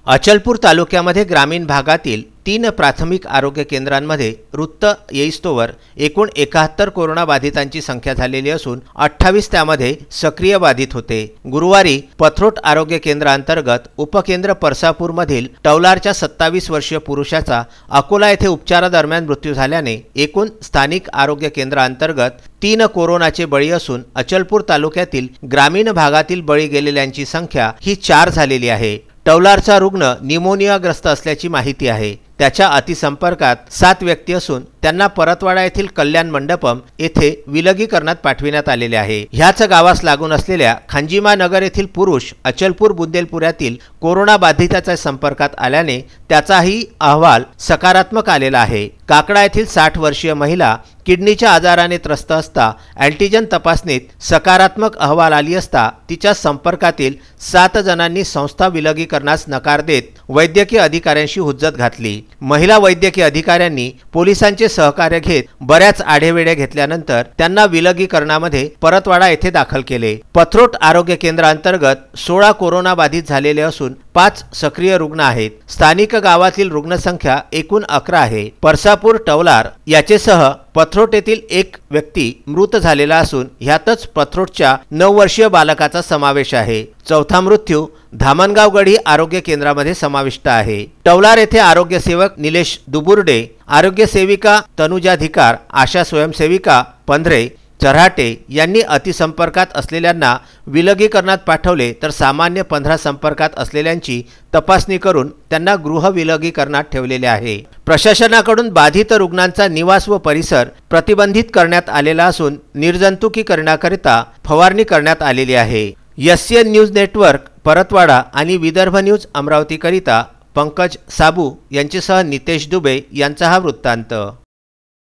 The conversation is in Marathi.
अचलपूर तालुक्यामध्ये ग्रामीण भागातील 3 प्राथमिक आरोग्य केंद्रांमध्ये वृत्त येईस्तोवर एकूण 71 कोरोना बाधितांची संख्या झालेली असून 28 त्यामध्ये सक्रिय बाधित होते। गुरुवारी पथरोट आरोग्य केंद्रांतर्गत उपकेंद्र परसापूरमधील टवलारच्या 27 वर्षीय पुरुषाचा अकोला येथे उपचारादरम्यान मृत्यू झाल्याने एकूण स्थानिक आरोग्य केंद्रांतर्गत 3 कोरोनाचे बळी असून अचलपूर तालुक्यातील ग्रामीण भागातील बळी गेलेल्यांची संख्या ही 4 झालेली आहे। टवलारचा रुग्ण निमोनियाग्रस्त असल्याची माहिती आहे। त्याच्या अतिसंपर्कात 7 व्यक्ती असून त्यांना परतवाडा येथील कल्याण मंडपम येथे विलगीकरणात पाठविण्यात आलेले आहे। ह्याच गावास लागून असलेल्या खंजिमा नगर येथील पुरुष अचलपूर बुंदेलपुरातील कोरोना बाधिताच्या संपर्कात आल्याने त्याचाही अहवाल सकारात्मक आलेला आहे। काकडा येथील 60 वर्षीय महिला किडनीच्या आजाराने त्रस्त असता अँटीजन तपासणीत सकारात्मक अहवाल आली असता तिच्या संपर्कातील 7 जणांनी संस्था विलगीकरणास नकार देत वैद्यकीय अधिकाऱ्यांशी हुज्जत घातली। महिला वैद्यकीय अधिकाऱ्यांनी पोलिसांचे सहकार्य घेत बऱ्याच आढेवेढे घेतल्यानंतर त्यांना विलगीकरणामध्ये परतवाडा येथे दाखल केले। पथरोट आरोग्य केंद्रांतर्गत 16 कोरोना बाधित झालेले असून 5 सक्रिय रुग्ण आहेत। स्थानिक गावातील रुग्णसंख्या एकूण 11 आहे। परसापूर टवलार याचेसह पथरोट येथील एक व्यक्ती मृत झालेला असून ह्यातच पथरोटच्या 9 वर्षीय बालकाचा समावेश आहे। चौथा मृत्यू धामणगाव गढी आरोग्य केंद्रामध्ये समाविष्ट आहे। टवलार येथे आरोग्य सेवक निलेश दुबुर्डे, आरोग्य सेविका तनुजा धिकार, आशा स्वयंसेविका पंधरे चऱ्हाटे यांनी अतिसंपर्कात असलेल्यांना विलगीकरणात पाठवले तर सामान्य 15 संपर्कात असलेल्यांची तपासणी करून त्यांना गृह विलगीकरणात ठेवलेले आहे। प्रशासनाकडून बाधित रुग्णांचा निवास व परिसर प्रतिबंधित करण्यात आलेला असून निर्जंतुकीकरणाकरिता फवारणी करण्यात आलेली आहे। एससीएन न्यूज नेटवर्क परतवाडा आणि विदर्भ न्यूज अमरावती करिता पंकज साबू यांच्यासह नितेश दुबे यांचा हा वृत्तांत।